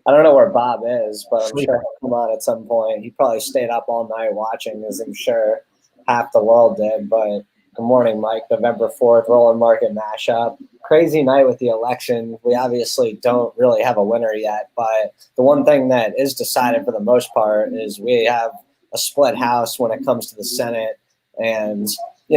I don't know where Bob is, but I'm Sleeping. sure he'll come on at some point. He probably stayed up all night watching, as I'm sure half the world did. But good morning, Mike. November 4th, Rolland Market Mashup. Crazy night with the election. We obviously don't really have a winner yet, but the one thing that is decided for the most part is we have a split house when it comes to the Senate. And,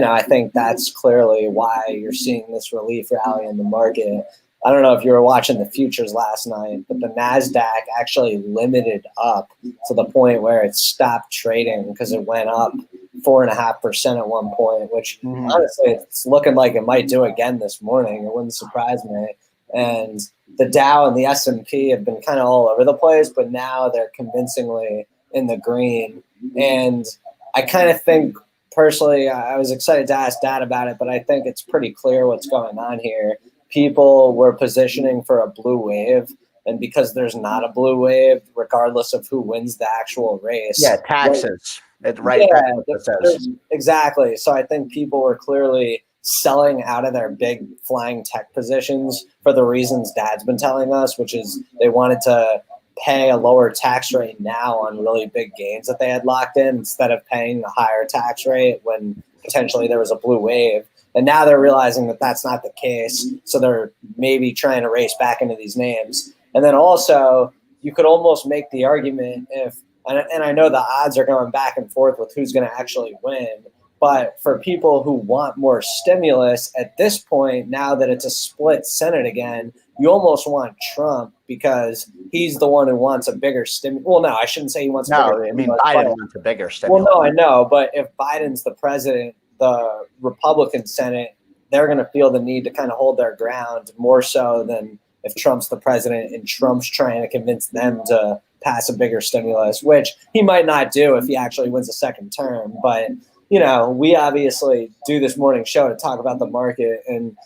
I think that's clearly why you're seeing this relief rally in the market. I don't know if you were watching the futures last night, but the NASDAQ actually limited up to the point where it stopped trading because it went up 4.5% at one point, which honestly, it's looking like it might do again this morning. It wouldn't surprise me. And the Dow and the S&P have been kind of all over the place, but now they're convincingly in the green. And I kind of think, personally, I was excited to ask Dad about it, but I think it's pretty clear what's going on here. People were positioning for a blue wave, and because there's not a blue wave, regardless of who wins the actual race. Yeah, taxes. Right. Yeah, exactly. So I think people were clearly selling out of their big flying tech positions for the reasons Dad's been telling us, which is they wanted to pay a lower tax rate now on really big gains that they had locked in instead of paying a higher tax rate when potentially there was a blue wave. And now they're realizing that that's not the case. So they're maybe trying to race back into these names. And then also, you could almost make the argument and I know the odds are going back and forth with who's going to actually win. But for people who want more stimulus at this point, now that it's a split Senate again, you almost want Trump because he's the one who wants a bigger stimulus. Well, no, I shouldn't say he wants a bigger stimulus. Biden wants a bigger stimulus. Well, no, I know. But if Biden's the president, the Republican Senate, they're going to feel the need to kind of hold their ground more so than if Trump's the president and Trump's trying to convince them to pass a bigger stimulus, which he might not do if he actually wins a second term. But, we obviously do this morning show to talk about the market, and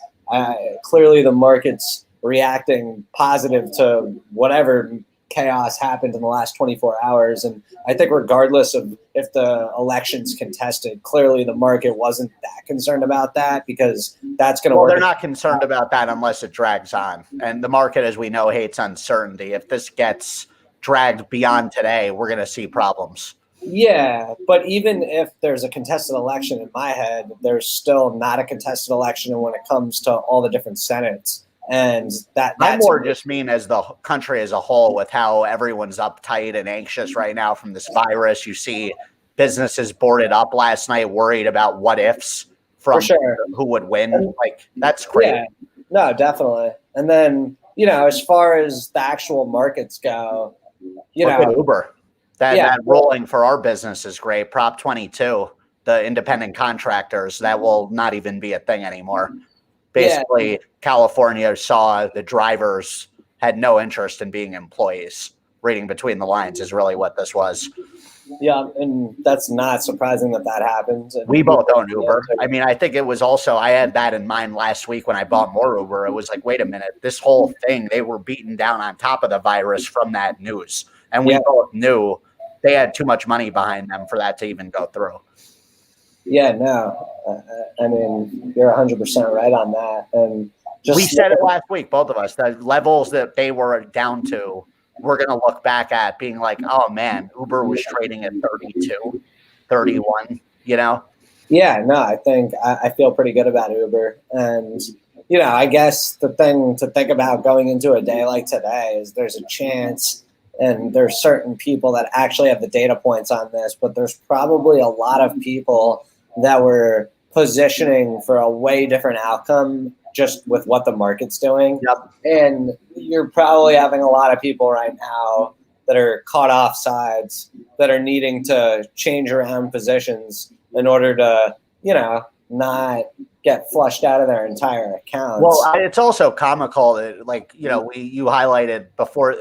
clearly the market's reacting positive to whatever chaos happened in the last 24 hours. And I think regardless of if the election's contested, clearly the market wasn't that concerned about that because that's going to work. They're not concerned about that unless it drags on. And the market, as we know, hates uncertainty. If this gets dragged beyond today, we're going to see problems. Yeah, but even if there's a contested election in my head, there's still not a contested election when it comes to all the different senates. And I more just mean as the country as a whole, with how everyone's uptight and anxious right now from this virus. You see businesses boarded up last night, worried about what ifs from who would win. That's crazy. Yeah, no, definitely. And then, as far as the actual markets go, look at Uber. That rolling for our business is great. Prop 22, the independent contractors, that will not even be a thing anymore. Basically, California saw the drivers had no interest in being employees. Reading between the lines is really what this was. Yeah, and that's not surprising that happened. We both own Uber. I mean, I think it was also, I had that in mind last week when I bought more Uber. It was like, wait a minute, this whole thing, they were beaten down on top of the virus from that news. And we both knew they had too much money behind them for that to even go through. Yeah, no, I mean, you're 100% right on that. And we said it last week, both of us, the levels that they were down to, we're going to look back at being like, oh man, Uber was trading at 32, 31, Yeah, no, I think I feel pretty good about Uber. And, I guess the thing to think about going into a day like today is there's a chance, and there's certain people that actually have the data points on this, but there's probably a lot of people that were positioning for a way different outcome just with what the market's doing. Yep. And you're probably having a lot of people right now that are caught off sides that are needing to change around positions in order to, not get flushed out of their entire accounts. Well, it's also comical that, you highlighted before,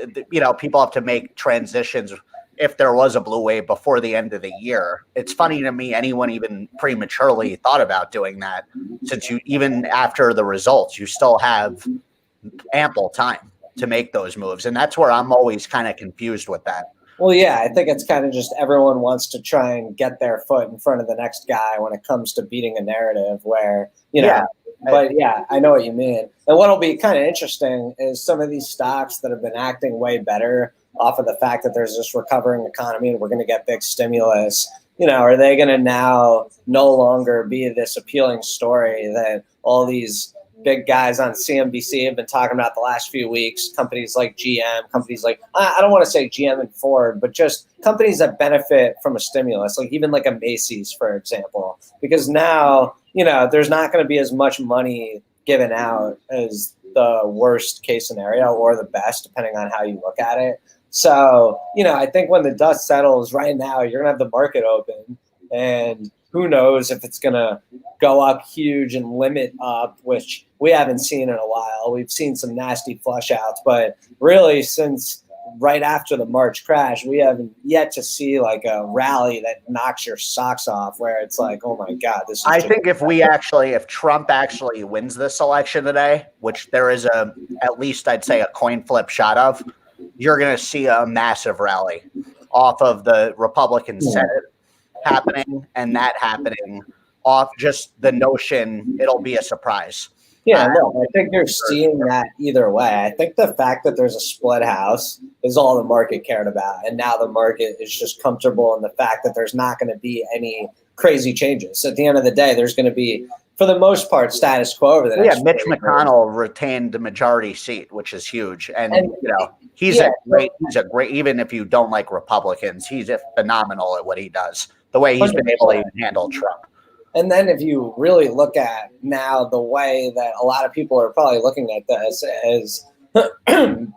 people have to make transitions if there was a blue wave before the end of the year. It's funny to me anyone even prematurely thought about doing that, since even after the results, you still have ample time to make those moves. And that's where I'm always kind of confused with that. Well, yeah, I think it's kind of just everyone wants to try and get their foot in front of the next guy when it comes to beating a narrative where, But yeah, I know what you mean. And what'll be kind of interesting is some of these stocks that have been acting way better off of the fact that there's this recovering economy and we're going to get big stimulus. Are they going to now no longer be this appealing story that all these big guys on CNBC have been talking about the last few weeks? Companies like GM, companies like, I don't want to say GM and Ford, but just companies that benefit from a stimulus, like even like a Macy's, for example, because now, there's not going to be as much money given out as the worst case scenario or the best, depending on how you look at it. So, I think when the dust settles right now, you're going to have the market open, and who knows if it's going to go up huge and limit up, which we haven't seen in a while. We've seen some nasty flush outs, but really since right after the March crash, we haven't yet to see like a rally that knocks your socks off where it's like, oh my God, this is I think if Trump actually wins this election today, which there is at least I'd say a coin flip shot of, you're going to see a massive rally off of the Republican Senate happening and that happening off just the notion it'll be a surprise. Yeah, no, I think you're seeing that either way. I think the fact that there's a split house is all the market cared about. And now the market is just comfortable in the fact that there's not going to be any crazy changes. At the end of the day, there's going to be, for the most part, status quo over the next. Yeah, Mitch McConnell retained the majority seat, which is huge. And he's a great, even if you don't like Republicans, he's phenomenal at what he does, the way he's 100%. Been able to even handle Trump. And then if you really look at now the way that a lot of people are probably looking at this as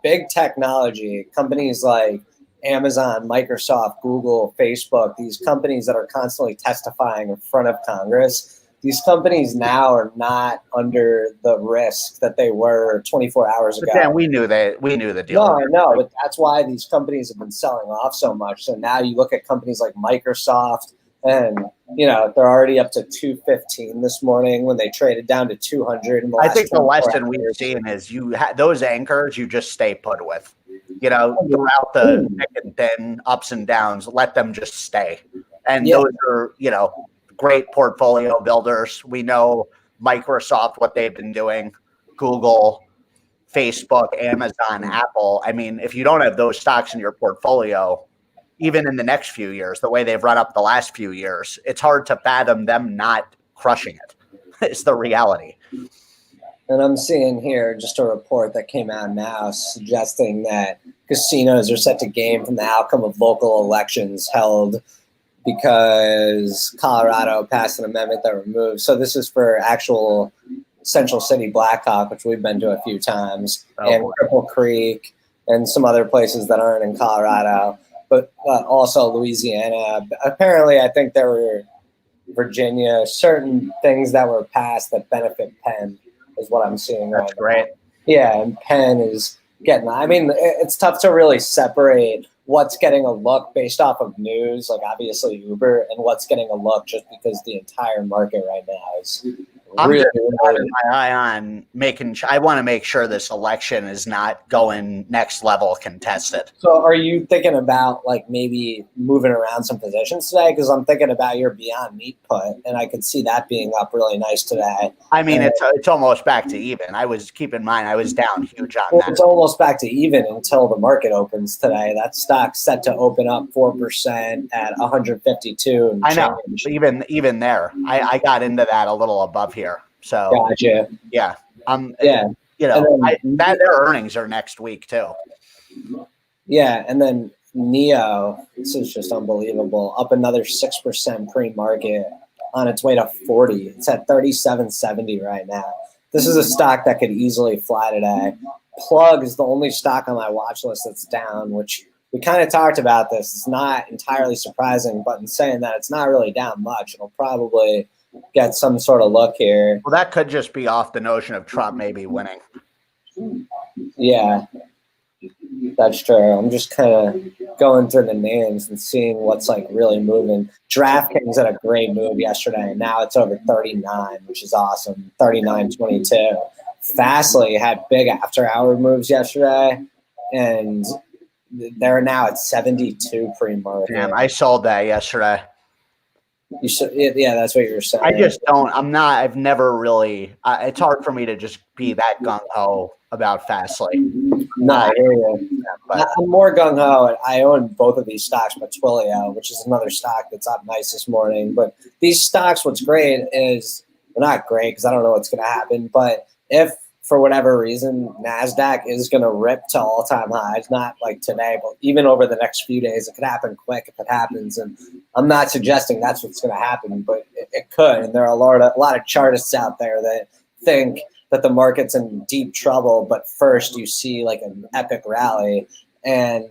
big technology, companies like Amazon, Microsoft, Google, Facebook, these companies that are constantly testifying in front of Congress, these companies now are not under the risk that they were 24 hours ago. Yeah, we knew the deal. No, I know, but that's why these companies have been selling off so much. So now you look at companies like Microsoft, and they're already up to 215 this morning when they traded down to 200. I think the lesson we've seen is those anchors you just stay put with. Throughout the thick and thin, ups and downs, let them just stay. And those are great portfolio builders. We know Microsoft, what they've been doing, Google, Facebook, Amazon, Apple. I mean, if you don't have those stocks in your portfolio, even in the next few years, the way they've run up the last few years, it's hard to fathom them not crushing it. It's the reality. And I'm seeing here just a report that came out now suggesting that casinos are set to gain from the outcome of local elections held because Colorado passed an amendment that removed. So this is for actual Central City Blackhawk, which we've been to a few times, and Cripple Creek and some other places that aren't in Colorado. But also Louisiana. Apparently, I think there were Virginia, certain things that were passed that benefit Penn is what I'm seeing right now. That's great. Yeah, and Penn is getting, it's tough to really separate what's getting a look based off of news, like obviously Uber, and what's getting a look just because the entire market right now is really having my eye on I want to make sure this election is not going next level contested. So are you thinking about like maybe moving around some positions today? Because I'm thinking about your Beyond Meat put, and I could see that being up really nice today. I mean, it's almost back to even. Keep in mind, I was down huge on that. It's almost back to even until the market opens today. That stock's set to open up 4% at 152. I know. Even there, I got into that a little above here. So gotcha. Yeah. Yeah. Their earnings are next week too. Yeah, and then Neo, this is just unbelievable. Up another 6% pre-market on its way to 40. It's at 37.70 right now. This is a stock that could easily fly today. Plug is the only stock on my watch list that's down, which we kind of talked about this. It's not entirely surprising, but in saying that, it's not really down much. It'll probably get some sort of look here. Well, that could just be off the notion of Trump maybe winning. Yeah, that's true. I'm just kind of going through the names and seeing what's like really moving. DraftKings had a great move yesterday, and now it's over 39, which is awesome. 39.22. Fastly had big after-hour moves yesterday, and they're now at 72 pre-market. Damn, I sold that yesterday. You should, yeah, that's what you were saying. I just don't. I've never really. It's hard for me to just be that gung ho about Fastly. No, I hear you. But I'm more gung ho. I own both of these stocks, but Twilio, which is another stock that's up nice this morning. But these stocks, what's great is, well, not great because I don't know what's going to happen. But if for whatever reason NASDAQ is going to rip to all-time highs, not like today, but even over the next few days, it could happen quick if it happens. And I'm not suggesting that's what's going to happen, but it could. And there are a lot of chartists out there that think that the market's in deep trouble, but first you see like an epic rally. And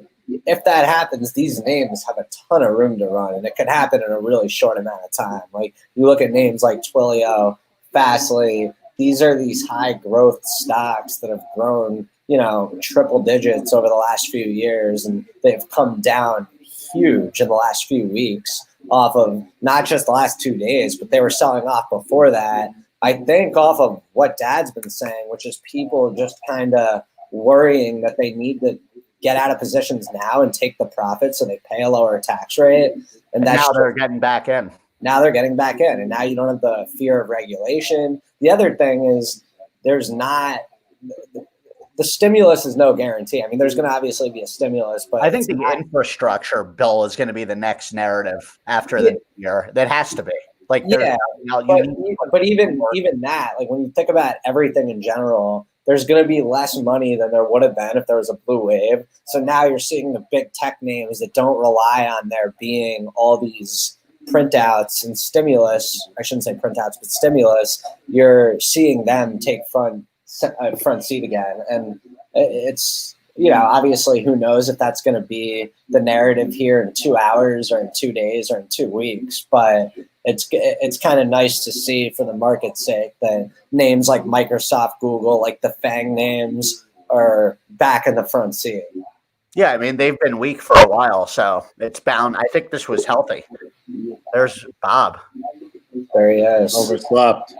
if that happens, these names have a ton of room to run, and it could happen in a really short amount of time. Like you look at names like Twilio, Fastly, these are these high growth stocks that have grown, triple digits over the last few years, and they've come down huge in the last few weeks off of not just the last 2 days, but they were selling off before that. I think off of what Dad's been saying, which is people just kind of worrying that they need to get out of positions now and take the profit so they pay a lower tax rate. And that's now they're getting back in. Now they're getting back in, and now you don't have the fear of regulation. The other thing is there's not the stimulus is no guarantee. I mean, there's going to obviously be a stimulus, but I think the infrastructure bill is going to be the next narrative after the year. That has to be. Like, yeah, but even that, like when you think about everything in general, there's going to be less money than there would have been if there was a blue wave. So now you're seeing the big tech names that don't rely on there being all these printouts and stimulus. I shouldn't say printouts, but stimulus. You're seeing them take front seat again, and it's obviously who knows if that's going to be the narrative here in 2 hours or in 2 days or in 2 weeks, but it's kind of nice to see for the market's sake that names like Microsoft, Google, like the FANG names are back in the front seat. Yeah, I mean, they've been weak for a while, so it's bound. I think this was healthy. There's Bob. There he is. Overslept.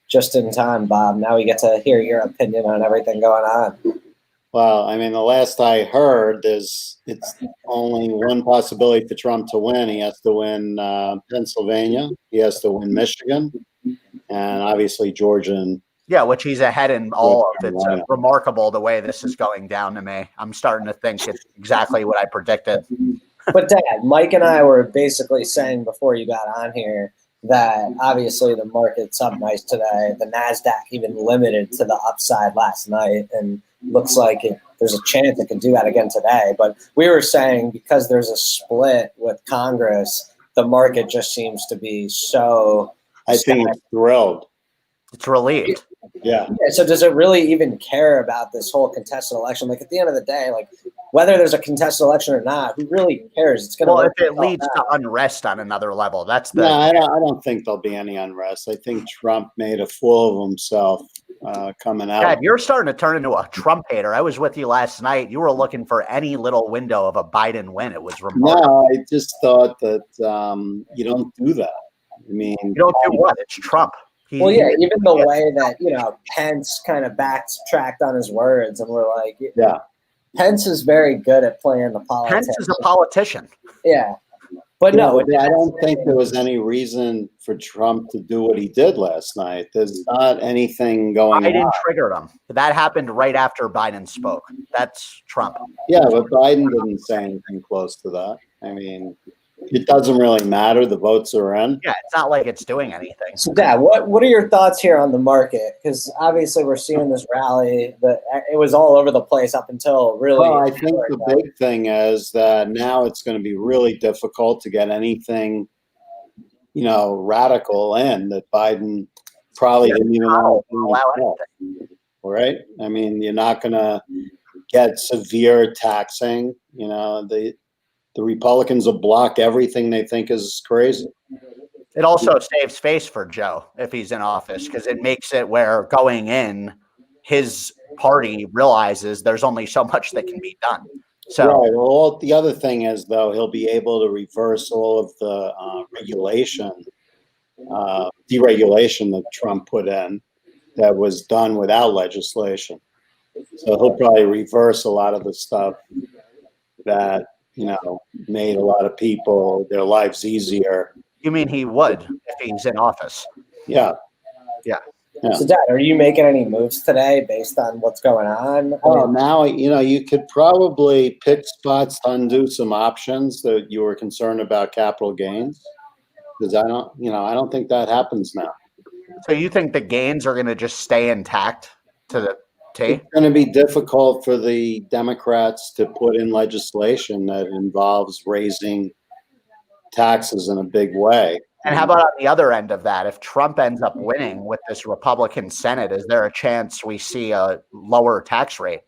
Just in time, Bob. Now we get to hear your opinion on everything going on. Well, I mean, the last I heard is it's only one possibility for Trump to win. He has to win Pennsylvania. He has to win Michigan, and obviously Georgia. And yeah, which he's ahead in all of. It's remarkable the way this is going down to me. I'm starting to think it's exactly what I predicted. But Dad, Mike and I were basically saying before you got on here that obviously the market's up nice today. The NASDAQ even limited to the upside last night, and looks like there's a chance it could do that again today. But we were saying because there's a split with Congress, the market just seems to be so... I think it's thrilled. It's relieved. Yeah. So does it really even care about this whole contested election? Like at the end of the day, like whether there's a contested election or not, who really cares? It's going to. Well, if it leads to unrest on another level, that's the. No, I don't think there'll be any unrest. I think Trump made a fool of himself coming out. Dad, you're starting to turn into a Trump hater. I was with you last night. You were looking for any little window of a Biden win. It was remarkable. No, I just thought that you don't do that. I mean, you don't do what? It's Trump. Well, yeah, even the way that, Pence kind of backtracked on his words, and we're like, yeah, Pence is very good at playing the politics. Pence is a politician. Yeah. But no, I don't think there was any reason for Trump to do what he did last night. There's not anything going on. Biden triggered him. That happened right after Biden spoke. That's Trump. Yeah, but Biden didn't say anything close to that. I mean, it doesn't really matter. The votes are in. Yeah, it's not like it's doing anything. So, Dad, what are your thoughts here on the market? Because obviously we're seeing this rally. It was all over the place up until really. Well, I think the big thing is that now it's going to be really difficult to get anything, radical in that Biden probably didn't even allow anything. Right? I mean, you're not going to get severe taxing. The Republicans will block everything they think is crazy. It also saves face for Joe if he's in office, because it makes it where going in, his party realizes there's only so much that can be done. So, right. Well, the other thing is, though, he'll be able to reverse all of the deregulation that Trump put in that was done without legislation. So he'll probably reverse a lot of the stuff that made a lot of people their lives easier You mean he would if he's in office? Yeah. Yeah. Yeah. So, Dad, are you making any moves today based on what's going on? Well, now, you could probably pick spots to undo some options that you were concerned about capital gains. Because I don't think that happens now. So you think the gains are going to just stay intact to the T? It's going to be difficult for the Democrats to put in legislation that involves raising taxes in a big way. And how about on the other end of that? If Trump ends up winning with this Republican Senate, is there a chance we see a lower tax rate?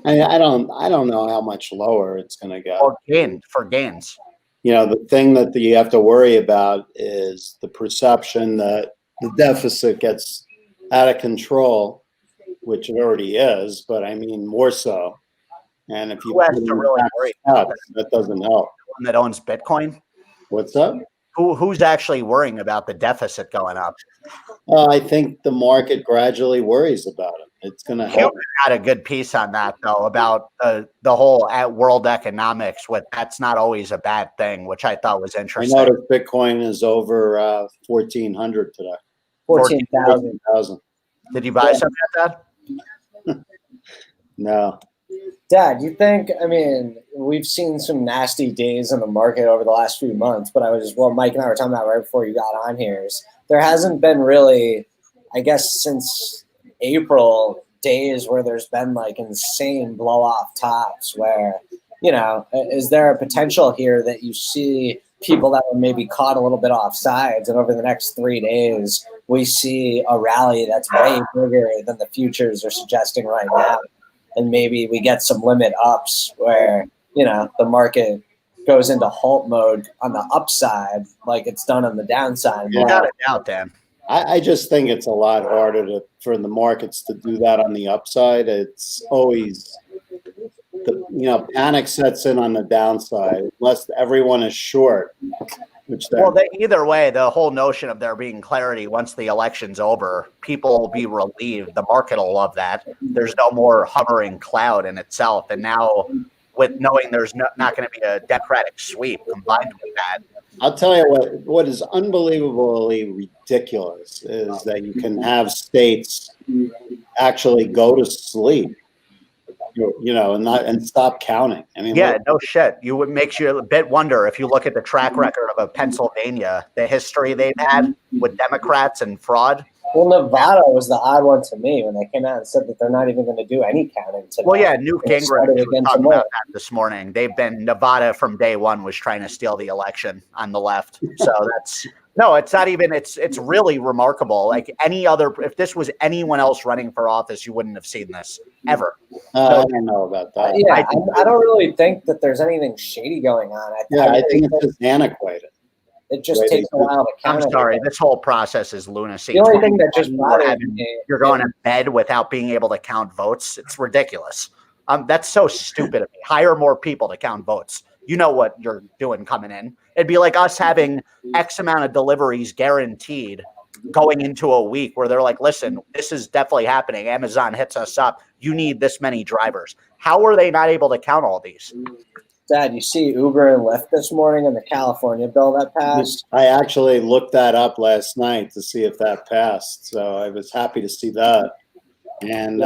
I don't know how much lower it's going to go. Or gains. The thing that you have to worry about is the perception that the deficit gets out of control, which it already is, but I mean more so. And if you Who has to really worry about that doesn't help. One that owns Bitcoin? What's up? Who's actually worrying about the deficit going up? I think the market gradually worries about it. It's going to help. Human had a good piece on that, though, about the whole world economics. That's not always a bad thing, which I thought was interesting. I noticed Bitcoin is over 1,400 today. 14,000. Did you buy something at that? No. Dad, you think, we've seen some nasty days in the market over the last few months, but Mike and I were talking about right before you got on here, there hasn't been really, I guess, since April, days where there's been like insane blow off tops where, is there a potential here that you see people that were maybe caught a little bit off sides and over the next 3 days, we see a rally that's way bigger than the futures are suggesting right now? And maybe we get some limit ups where, the market goes into halt mode on the upside like it's done on the downside. Without a doubt, Dan. I just think it's a lot harder for the markets to do that on the upside. It's always, panic sets in on the downside unless everyone is short. Either way, the whole notion of there being clarity once the election's over, people will be relieved. The market will love that. There's no more hovering cloud in itself. And now, with knowing there's not going to be a Democratic sweep combined with that, I'll tell you what is unbelievably ridiculous is that you can have states actually go to sleep. And stop counting. No shit. It makes you a bit wonder if you look at the track record of a Pennsylvania, the history they've had with Democrats and fraud. Well, Nevada was the odd one to me when they came out and said that they're not even going to do any counting today. Well, yeah, Newt Gingrich was talking about that this morning. Nevada from day one was trying to steal the election on the left. So it's not even, it's really remarkable. Like if this was anyone else running for office, you wouldn't have seen this ever. I don't know about that. I don't really think that there's anything shady going on. I think it's just antiquated. It just takes a while to count. I'm sorry, this whole process is lunacy. The only thing that just bothers me, you're going to bed without being able to count votes. It's ridiculous. That's so stupid of me. Hire more people to count votes. You know what you're doing coming in. It'd be like us having X amount of deliveries guaranteed going into a week where they're like, listen, this is definitely happening. Amazon hits us up. You need this many drivers. How are they not able to count all these? Dad, you see Uber and Lyft this morning in the California bill that passed? I actually looked that up last night to see if that passed. So I was happy to see that. And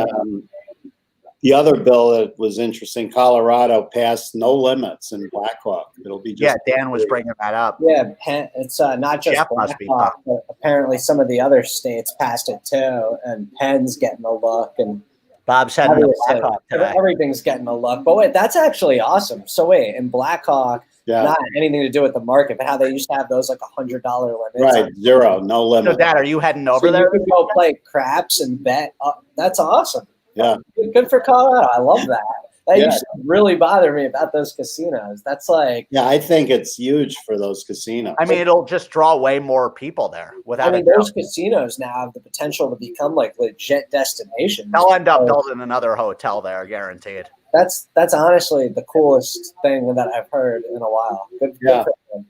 the other bill that was interesting, Colorado passed no limits in Blackhawk. It'll be just Dan was bringing that up. Yeah, it's not just Blackhawk, but apparently some of the other states passed it too, and Penn's getting a look, and Bob's had Blackhawk today. Everything's getting a look. But wait, that's actually awesome. So wait, in Blackhawk, not anything to do with the market, but how they used to have those like $100 limits. Right, zero, no limit. So, Dad, are you heading over there? You can go play craps and bet. That's awesome. Yeah. Good for Colorado. I love that. That used to really bother me about those casinos. That's like... Yeah, I think it's huge for those casinos. It'll just draw way more people there. Those casinos now have the potential to become like legit destinations. They'll end up building another hotel there, guaranteed. That's honestly the coolest thing that I've heard in a while. Good for them.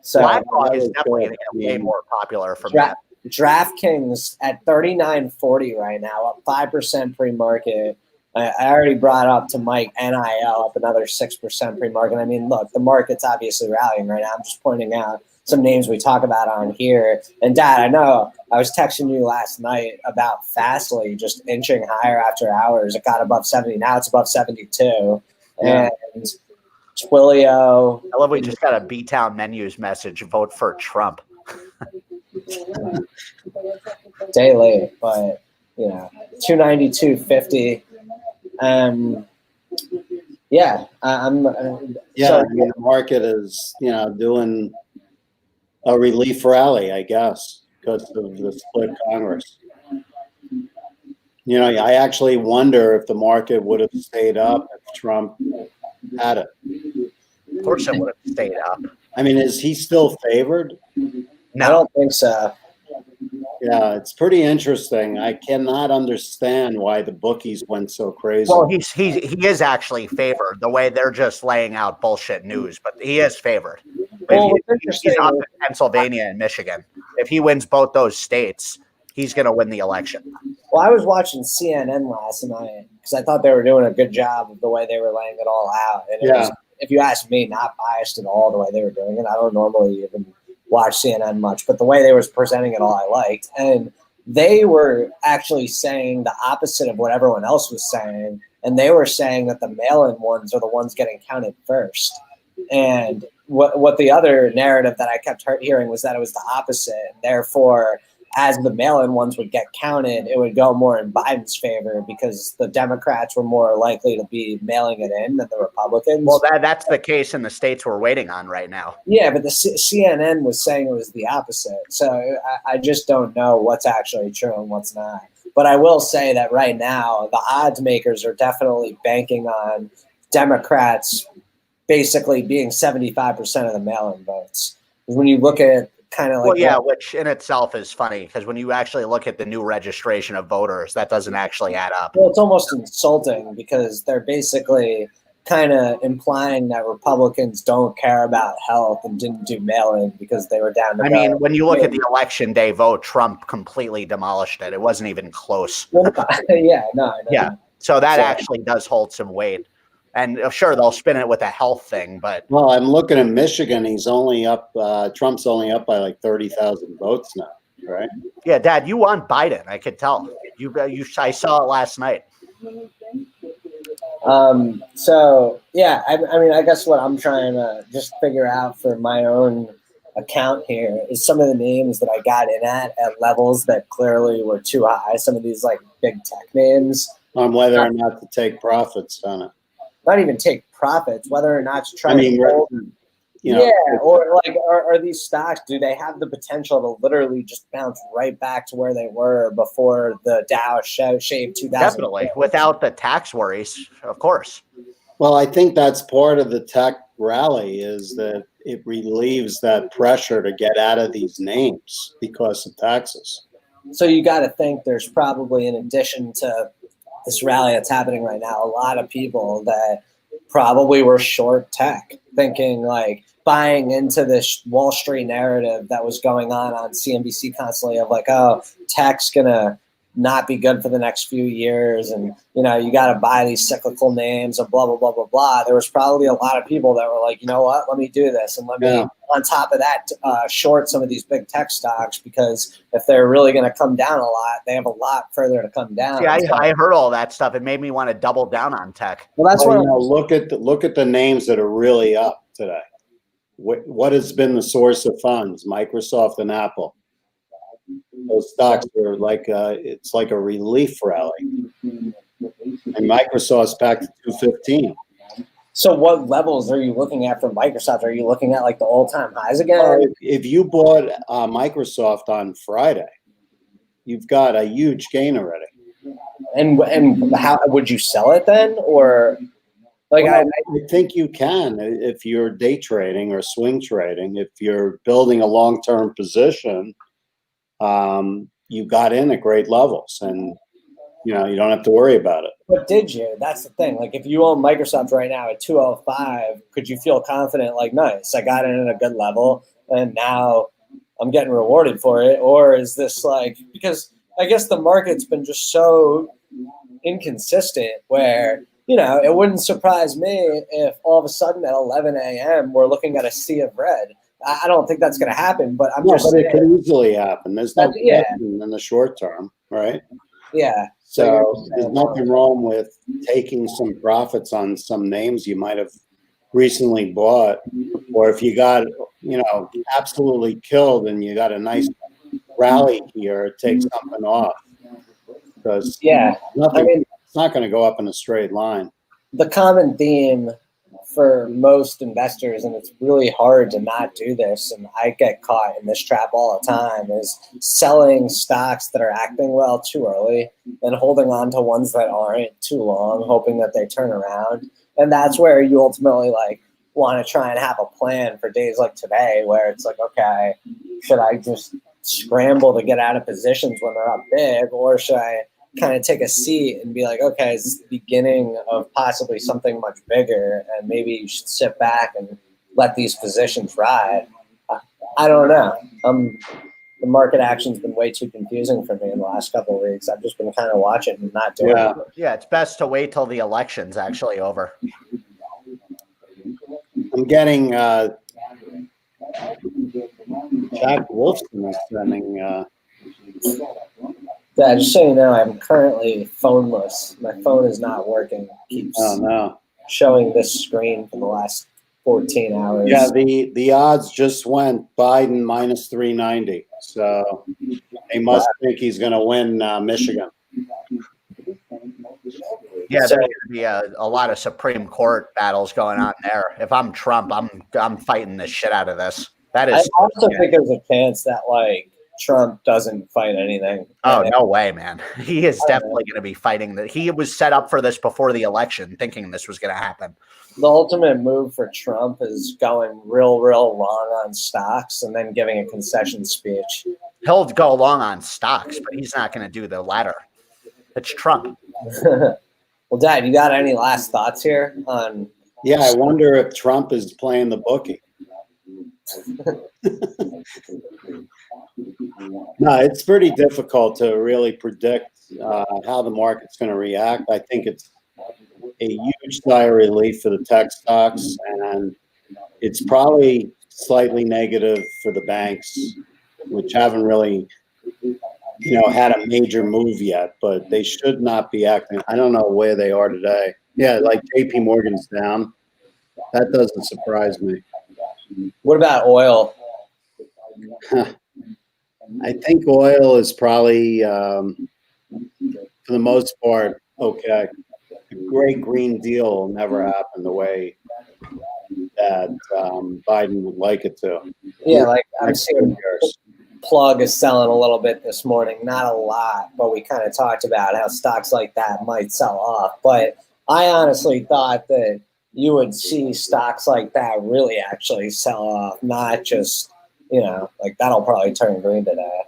So Blackhawk is definitely going to get way more popular from that. DraftKings at $39.40 right now, up 5% pre-market. I already brought up to Mike NIL up another 6% pre-market. Look, the market's obviously rallying right now. I'm just pointing out some names we talk about on here. And Dad, I know I was texting you last night about Fastly just inching higher after hours. It got above 70. Now it's above 72. Yeah. And Twilio. I love we just got a B-Town Menus message, vote for Trump. Day late, but 292.50. Yeah, I'm. Yeah, So, I mean, the market is, doing a relief rally, I guess, because of the split Congress. I actually wonder if the market would have stayed up if Trump had it. Of course it would have stayed up. I mean, is he still favored? No. I don't think so. Yeah, it's pretty interesting. I cannot understand why the bookies went so crazy. Well, he is actually favored the way they're just laying out bullshit news, but he is favored. Well, He's up in Pennsylvania and Michigan. If he wins both those states, he's going to win the election. Well, I was watching CNN last night because I thought they were doing a good job of the way they were laying it all out. And it was, if you ask me, not biased at all the way they were doing it. I don't normally even watch CNN much, but the way they was presenting it all I liked. And they were actually saying the opposite of what everyone else was saying. And they were saying that the mail-in ones are the ones getting counted first. And what the other narrative that I kept hearing was that it was the opposite. Therefore, as the mail-in ones would get counted, it would go more in Biden's favor because the Democrats were more likely to be mailing it in than the Republicans. Well, that's the case in the states we're waiting on right now. Yeah, but the CNN was saying it was the opposite. So I just don't know what's actually true and what's not. But I will say that right now, the odds makers are definitely banking on Democrats basically being 75% of the mail-in votes. When you look at kind of like which in itself is funny because when you actually look at the new registration of voters, that doesn't actually add up. Well, it's almost insulting because they're basically kind of implying that Republicans don't care about health and didn't do mail-in because they were down to I mean, when you look at the election day vote, Trump completely demolished it. It wasn't even close. Well, yeah. So that actually does hold some weight. And sure, they'll spin it with a health thing, but well, I'm looking at Michigan. He's only up. Trump's only up by like 30,000 votes now, right? Yeah, Dad, you want Biden. I could tell. I saw it last night. So yeah, I mean, I guess what I'm trying to just figure out for my own account here is some of the names that I got in at levels that clearly were too high. Some of these like big tech names on whether or not to take profits on it. Not even take profits, whether or not to try to hold. Or like, are these stocks, do they have the potential to literally just bounce right back to where they were before the Dow shaved 2,000? Definitely, without the tax worries, of course. Well, I think that's part of the tech rally is that it relieves that pressure to get out of these names because of taxes. So you got to think there's probably, in addition to this rally that's happening right now, a lot of people that probably were short tech, thinking like buying into this Wall Street narrative that was going on CNBC constantly of like, oh, tech's gonna not be good for the next few years, and you got to buy these cyclical names and blah blah blah blah blah. There was probably a lot of people that were like, you know what, let me do this, and let me on top of that short some of these big tech stocks, because if they're really going to come down a lot, they have a lot further to come down. Yeah, I heard all that stuff. It made me want to double down on tech. Well, that's why look at the names that are really up today. What has been the source of funds? Microsoft and Apple. Those stocks are like it's like a relief rally, and Microsoft's back to 215. So what levels are you looking at for Microsoft? Are you looking at like the all-time highs again? If you bought Microsoft on Friday, you've got a huge gain already. And how would you sell it then, or like? Well, I think you can if you're day trading or swing trading. If you're building a long-term position. You got in at great levels, and you don't have to worry about it. But did you? That's the thing. Like, if you own Microsoft right now at 205, could you feel confident? Like, nice, I got in at a good level, and now I'm getting rewarded for it. Or is this like, because I guess the market's been just so inconsistent where it wouldn't surprise me if all of a sudden at 11 a.m. we're looking at a sea of red. I don't think that's going to happen, but I'm No, just but saying, it could easily happen. There's no yeah. question in the short term, right? Yeah. So there's nothing wrong with taking some profits on some names you might have recently bought, or if you got, absolutely killed and you got a nice rally here, take something off, because it's not going to go up in a straight line. The common theme for most investors, and it's really hard to not do this, and I get caught in this trap all the time, is selling stocks that are acting well too early and holding on to ones that aren't too long, hoping that they turn around. And that's where you ultimately want to try and have a plan for days like today, where it's like, okay, should I just scramble to get out of positions when they're up big, or should I kind of take a seat and be like, okay, is this the beginning of possibly something much bigger, and maybe you should sit back and let these positions ride? I don't know. The market action's been way too confusing for me in the last couple of weeks. I've just been kind of watching and not doing it. Yeah, it's best to wait till the election's actually over. I'm getting Jack Wolfson is sending. Yeah, just so you know, I'm currently phoneless. My phone is not working. It keeps showing this screen for the last 14 hours. Yeah, the odds just went Biden minus 390. So they must think he's going to win Michigan. Yeah, there's going to be a lot of Supreme Court battles going on there. If I'm Trump, I'm fighting the shit out of this. That is. I also think there's a chance that Trump doesn't fight anything. Oh, no way, man. He is definitely going to be fighting that. He was set up for this before the election, thinking this was going to happen. The ultimate move for Trump is going real long on stocks and then giving a concession speech. He'll go long on stocks, but he's not going to do the latter. It's Trump. Well, Dad, you got any last thoughts here on? Yeah, I wonder if Trump is playing the bookie. No, it's pretty difficult to really predict how the market's going to react. I think it's a huge sigh of relief for the tech stocks, and it's probably slightly negative for the banks, which haven't really, had a major move yet, but they should not be acting. I don't know where they are today. Yeah, like JP Morgan's down. That doesn't surprise me. What about oil? I think oil is probably, for the most part, okay. The Great Green Deal will never happen the way that Biden would like it to. Yeah, I'm seeing Plug is selling a little bit this morning. Not a lot, but we kind of talked about how stocks like that might sell off. But I honestly thought that you would see stocks like that really actually sell off, not just, that'll probably turn green today.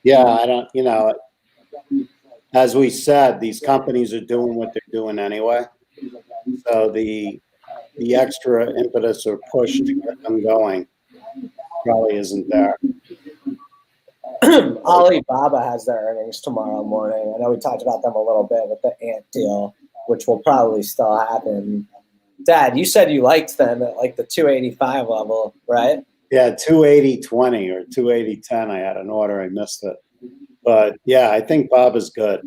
Yeah, I don't, as we said, these companies are doing what they're doing anyway. So the extra impetus or push to get them going probably isn't there. Alibaba has their earnings tomorrow morning. I know we talked about them a little bit with the Ant deal, which will probably still happen. Dad, you said you liked them at the 285 level, right? Yeah, 280.20 or 280.10. I had an order. I missed it. But yeah, I think Bob is good,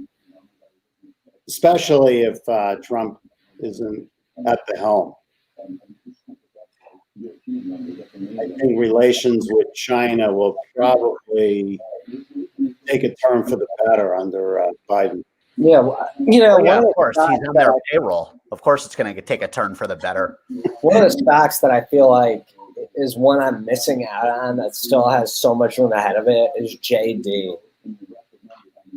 especially if Trump isn't at the helm. I think relations with China will probably take a turn for the better under Biden. Yeah, of course, he's on their payroll. Of course, it's going to take a turn for the better. One of the stocks that I feel like is one I'm missing out on that still has so much room ahead of it is JD.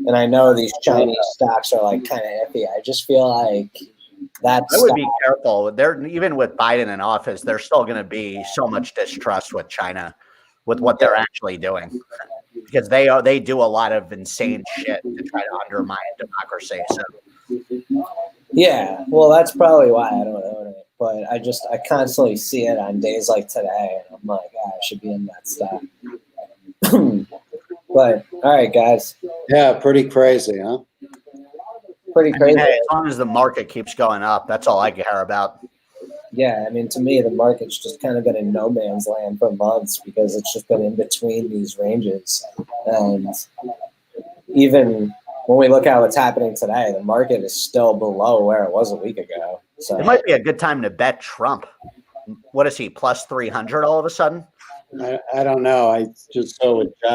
And I know these Chinese stocks are kind of iffy. I just feel like I would be careful. Even with Biden in office, there's still going to be so much distrust with China, with what they're actually doing, because they do a lot of insane shit to try to undermine democracy. So, yeah, well, that's probably why I don't own it. But I constantly see it on days like today, and I'm like, I should be in that stock. But all right, guys. Yeah, pretty crazy, huh? Pretty crazy. Hey, as long as the market keeps going up, that's all I care about. Yeah, I mean, to me, the market's just kind of been in no man's land for months because it's just been in between these ranges. And even when we look at what's happening today, the market is still below where it was a week ago. So it might be a good time to bet Trump. What is he, plus 300 all of a sudden? I don't know. I just saw what Jack